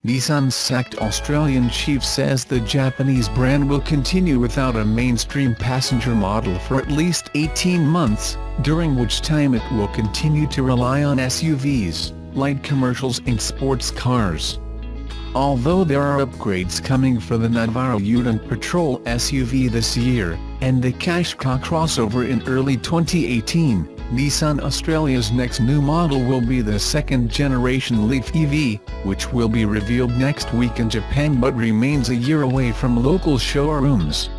Nissan's sacked Australian chief says the Japanese brand will continue without a mainstream passenger model for at least 18 months, during which time it will continue to rely on SUVs, light commercials and sports cars. Although there are upgrades coming for the Navara Ute and Patrol SUV this year, and the Qashqai crossover in early 2018, Nissan Australia's next new model will be the second-generation Leaf EV, which will be revealed next week in Japan but remains a year away from local showrooms.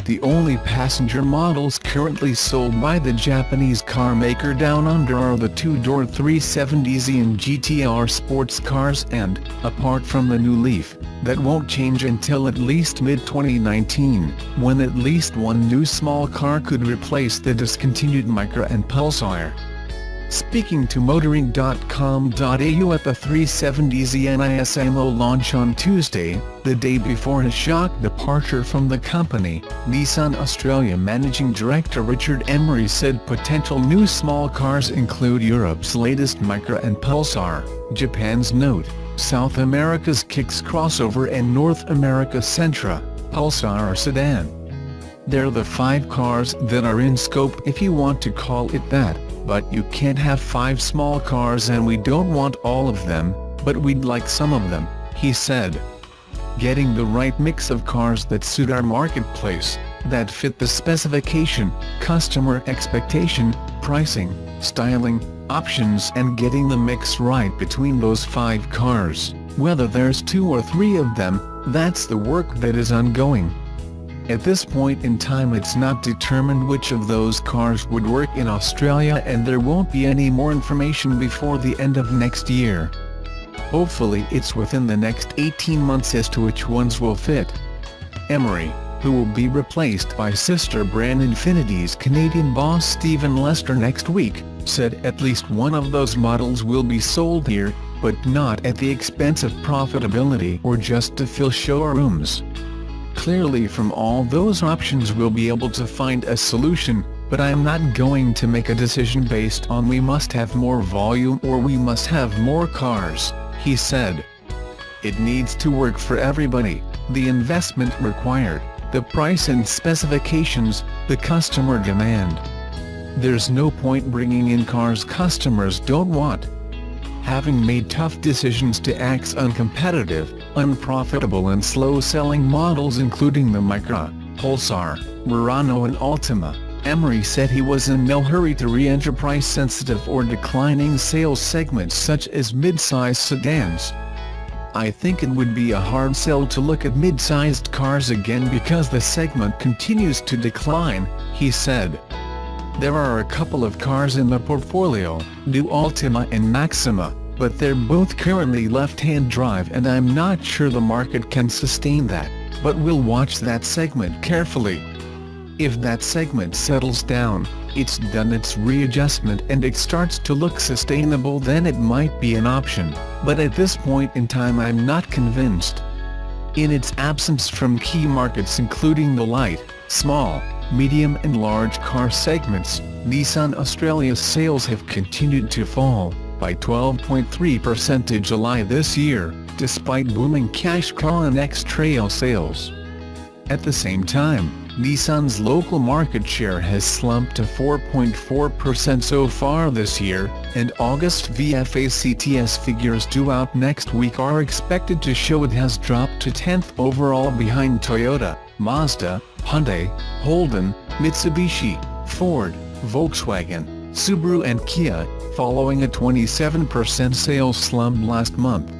The only passenger models currently sold by the Japanese car maker Down Under are the two-door 370Z and GTR sports cars and, apart from the new Leaf, that won't change until at least mid-2019, when at least one new small car could replace the discontinued Micra and Pulsar. Speaking to motoring.com.au at the 370Z Nismo launch on Tuesday, the day before his shock departure from the company, Nissan Australia Managing Director Richard Emery said potential new small cars include Europe's latest Micra and Pulsar, Japan's Note, South America's Kicks crossover and North America's Sentra, Pulsar sedan. They're the 5 cars that are in scope if you want to call it that. But you can't have 5 small cars and we don't want all of them, but we'd like some of them, he said. Getting the right mix of cars that suit our marketplace, that fit the specification, customer expectation, pricing, styling, options and getting the mix right between those 5 cars, whether there's 2 or 3 of them, that's the work that is ongoing. At this point in time it's not determined which of those cars would work in Australia and there won't be any more information before the end of next year. Hopefully it's within the next 18 months as to which ones will fit. Emery, who will be replaced by sister brand Infinity's Canadian boss Stephen Lester next week, said at least one of those models will be sold here, but not at the expense of profitability or just to fill showrooms. Clearly from all those options we'll be able to find a solution, but I am not going to make a decision based on we must have more volume or we must have more cars, he said. It needs to work for everybody, the investment required, the price and specifications, the customer demand. There's no point bringing in cars customers don't want. Having made tough decisions to axe uncompetitive, unprofitable and slow-selling models including the Micra, Pulsar, Murano and Altima, Emery said he was in no hurry to re-enter price-sensitive or declining sales segments such as mid-size sedans. I think it would be a hard sell to look at mid-sized cars again because the segment continues to decline, he said. There are a couple of cars in the portfolio, new Altima and Maxima, but they're both currently left-hand drive and I'm not sure the market can sustain that, but we'll watch that segment carefully. If that segment settles down, it's done its readjustment and it starts to look sustainable, then it might be an option, but at this point in time I'm not convinced. In its absence from key markets including the light, small, medium and large car segments, Nissan Australia's sales have continued to fall, by 12.3% in July this year, despite booming Qashqai and X-Trail sales. At the same time, Nissan's local market share has slumped to 4.4% so far this year, and August VFACTS figures due out next week are expected to show it has dropped to 10th overall behind Toyota, Mazda, Hyundai, Holden, Mitsubishi, Ford, Volkswagen, Subaru and Kia, following a 27% sales slump last month.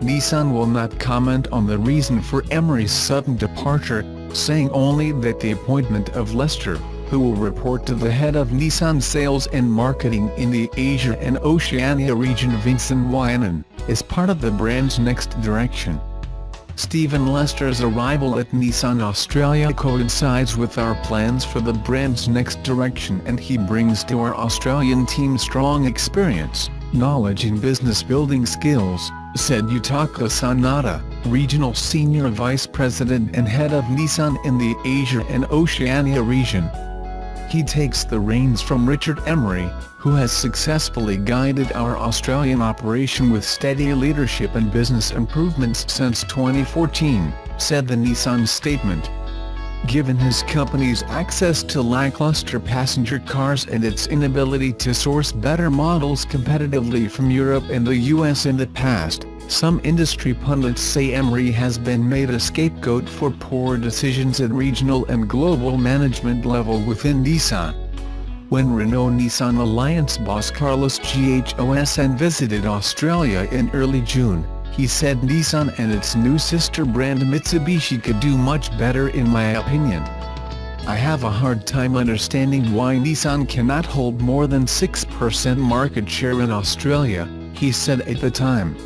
Nissan will not comment on the reason for Emery's sudden departure, saying only that the appointment of Lester, who will report to the head of Nissan sales and marketing in the Asia and Oceania region Vincent Wynan, is part of the brand's next direction. Stephen Lester's arrival at Nissan Australia coincides with our plans for the brand's next direction and he brings to our Australian team strong experience, knowledge and business building skills, said Yutaka Sanada, Regional Senior Vice President and Head of Nissan in the Asia and Oceania region. He takes the reins from Richard Emery, who has successfully guided our Australian operation with steady leadership and business improvements since 2014, said the Nissan statement. Given his company's access to lackluster passenger cars and its inability to source better models competitively from Europe and the US in the past, some industry pundits say Emery has been made a scapegoat for poor decisions at regional and global management level within Nissan. When Renault-Nissan Alliance boss Carlos Ghosn visited Australia in early June, he said Nissan and its new sister brand Mitsubishi could do much better in my opinion. I have a hard time understanding why Nissan cannot hold more than 6% market share in Australia, he said at the time.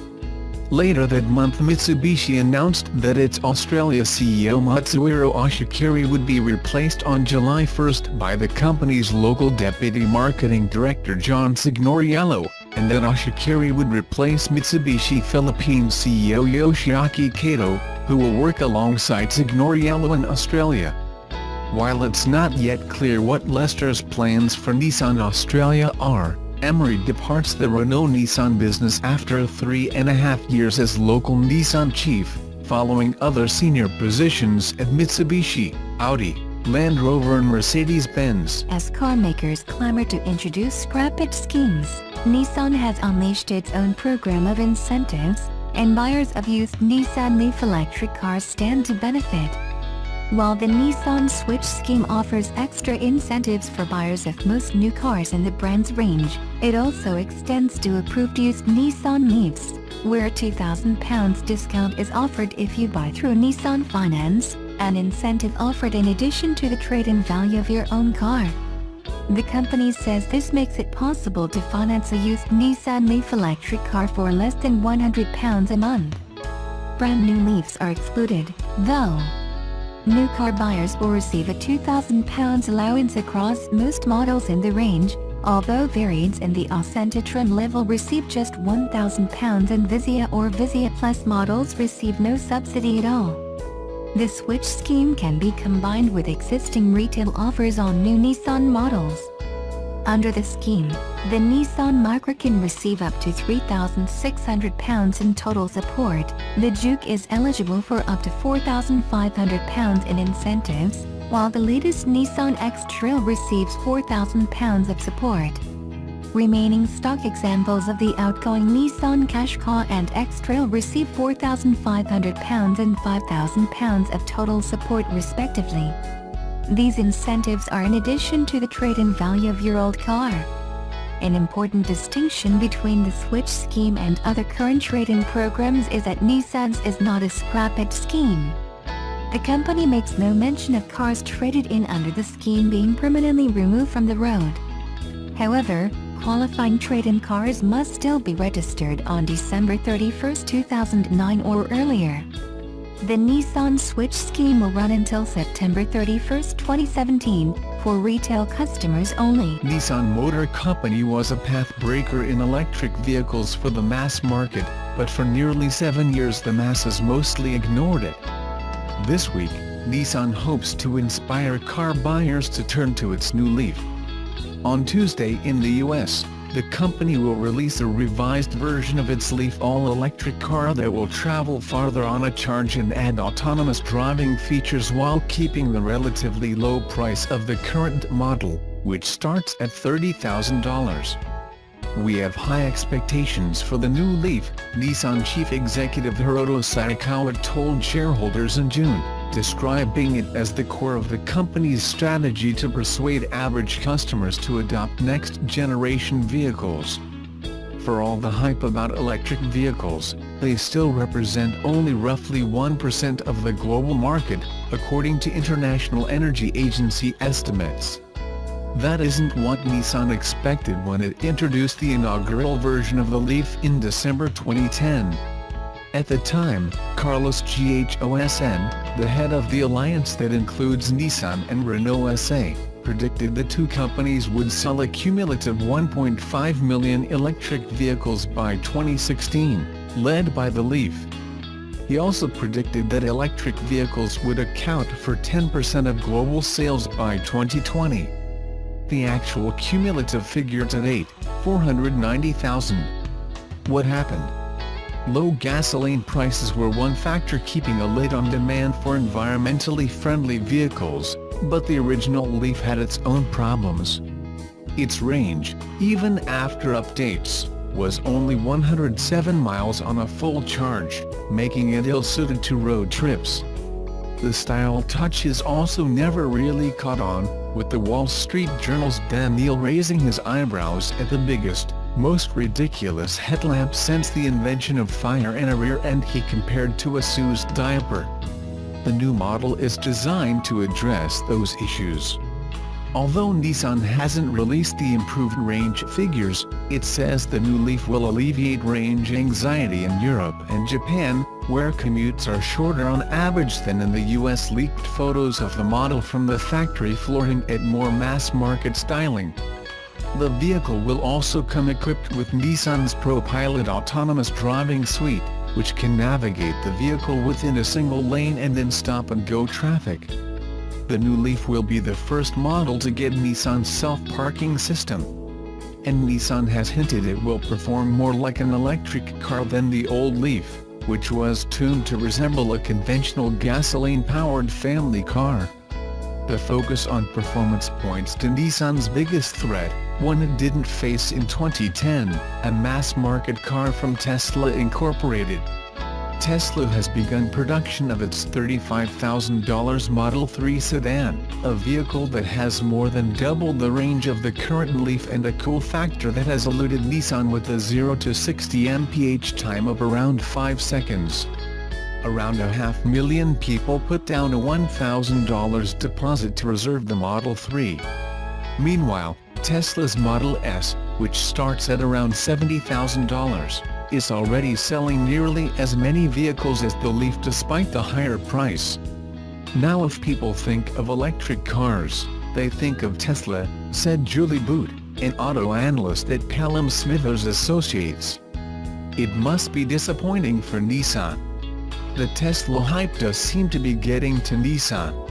Later that month Mitsubishi announced that its Australia CEO Matsuhiro Ashikari would be replaced on July 1 by the company's local deputy marketing director John Signoriello, and that Ashikari would replace Mitsubishi Philippines CEO Yoshiaki Kato, who will work alongside Signoriello in Australia. While it's not yet clear what Lester's plans for Nissan Australia are, Emery departs the Renault-Nissan business after 3.5 years as local Nissan chief, following other senior positions at Mitsubishi, Audi, Land Rover and Mercedes-Benz. As carmakers clamor to introduce scrappage schemes, Nissan has unleashed its own program of incentives, and buyers of used Nissan Leaf electric cars stand to benefit. While the Nissan Switch scheme offers extra incentives for buyers of most new cars in the brand's range, it also extends to approved used Nissan Leafs, where a £2,000 discount is offered if you buy through Nissan Finance, an incentive offered in addition to the trade-in value of your own car. The company says this makes it possible to finance a used Nissan Leaf electric car for less than £100 a month. Brand new Leafs are excluded, though. New car buyers will receive a £2,000 allowance across most models in the range, although variants in the Ascenta trim level receive just £1,000 and Visia or Visia Plus models receive no subsidy at all. The Switch scheme can be combined with existing retail offers on new Nissan models. Under the scheme, the Nissan Micra can receive up to £3,600 in total support. The Juke is eligible for up to £4,500 in incentives, while the latest Nissan X-Trail receives £4,000 of support. Remaining stock examples of the outgoing Nissan Qashqai and X-Trail receive £4,500 and £5,000 of total support respectively. These incentives are in addition to the trade-in value of your old car. An important distinction between the Switch scheme and other current trade-in programs is that Nissan's is not a scrappage scheme. The company makes no mention of cars traded in under the scheme being permanently removed from the road. However, qualifying trade-in cars must still be registered on December 31, 2009 or earlier. The Nissan Switch scheme will run until September 31, 2017, for retail customers only. Nissan Motor Company was a path breaker in electric vehicles for the mass market, but for nearly 7 years the masses mostly ignored it. This week, Nissan hopes to inspire car buyers to turn to its new Leaf. On Tuesday in the US, the company will release a revised version of its Leaf all-electric car that will travel farther on a charge and add autonomous driving features while keeping the relatively low price of the current model, which starts at $30,000. We have high expectations for the new Leaf, Nissan Chief Executive Hiroto Saikawa told shareholders in June, describing it as the core of the company's strategy to persuade average customers to adopt next-generation vehicles. For all the hype about electric vehicles, they still represent only roughly 1% of the global market, according to International Energy Agency estimates. That isn't what Nissan expected when it introduced the inaugural version of the Leaf in December 2010. At the time, Carlos Ghosn, the head of the alliance that includes Nissan and Renault SA, predicted the two companies would sell a cumulative 1.5 million electric vehicles by 2016, led by the Leaf. He also predicted that electric vehicles would account for 10% of global sales by 2020. the actual cumulative figure to date, 490,000. What happened? Low gasoline prices were one factor keeping a lid on demand for environmentally friendly vehicles, but the original Leaf had its own problems. Its range, even after updates, was only 107 miles on a full charge, making it ill-suited to road trips. The style touches also never really caught on, with the Wall Street Journal's Dan Neil raising his eyebrows at the biggest, most ridiculous headlamp since the invention of fire and a rear end he compared to a Sue's diaper. The new model is designed to address those issues. Although Nissan hasn't released the improved range figures, it says the new Leaf will alleviate range anxiety in Europe and Japan, where commutes are shorter on average than in the US. Leaked photos of the model from the factory floor hint at more mass-market styling. The vehicle will also come equipped with Nissan's ProPilot autonomous driving suite, which can navigate the vehicle within a single lane and in stop-and-go traffic. The new Leaf will be the first model to get Nissan's self-parking system. And Nissan has hinted it will perform more like an electric car than the old Leaf, which was tuned to resemble a conventional gasoline-powered family car. The focus on performance points to Nissan's biggest threat, one it didn't face in 2010, a mass-market car from Tesla Incorporated. Tesla has begun production of its $35,000 Model 3 sedan, a vehicle that has more than double the range of the current Leaf and a cool factor that has eluded Nissan with a 0 to 60 mph time of around 5 seconds. Around 500,000 people put down a $1,000 deposit to reserve the Model 3. Meanwhile, Tesla's Model S, which starts at around $70,000, is already selling nearly as many vehicles as the Leaf despite the higher price. Now if people think of electric cars, they think of Tesla, said Julie Boot, an auto analyst at Callum Smithers Associates. It must be disappointing for Nissan. The Tesla hype does seem to be getting to Nissan.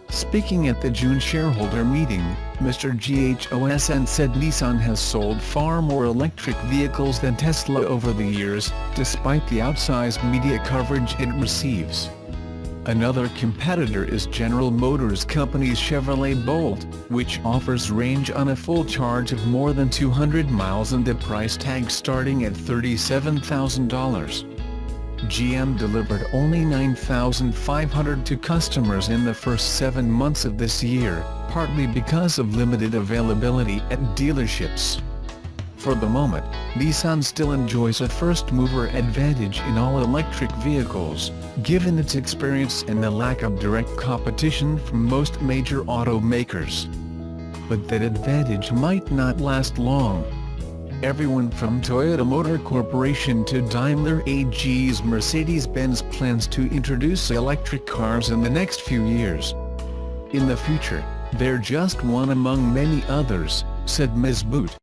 Speaking at the June shareholder meeting, Mr. Ghosn said Nissan has sold far more electric vehicles than Tesla over the years, despite the outsized media coverage it receives. Another competitor is General Motors Company's Chevrolet Bolt, which offers range on a full charge of more than 200 miles and a price tag starting at $37,000. GM delivered only 9,500 to customers in the first 7 months of this year, partly because of limited availability at dealerships. For the moment, Nissan still enjoys a first-mover advantage in all-electric vehicles, given its experience and the lack of direct competition from most major automakers. But that advantage might not last long. Everyone from Toyota Motor Corporation to Daimler AG's Mercedes-Benz plans to introduce electric cars in the next few years. In the future, they're just one among many others, said Ms. Boot.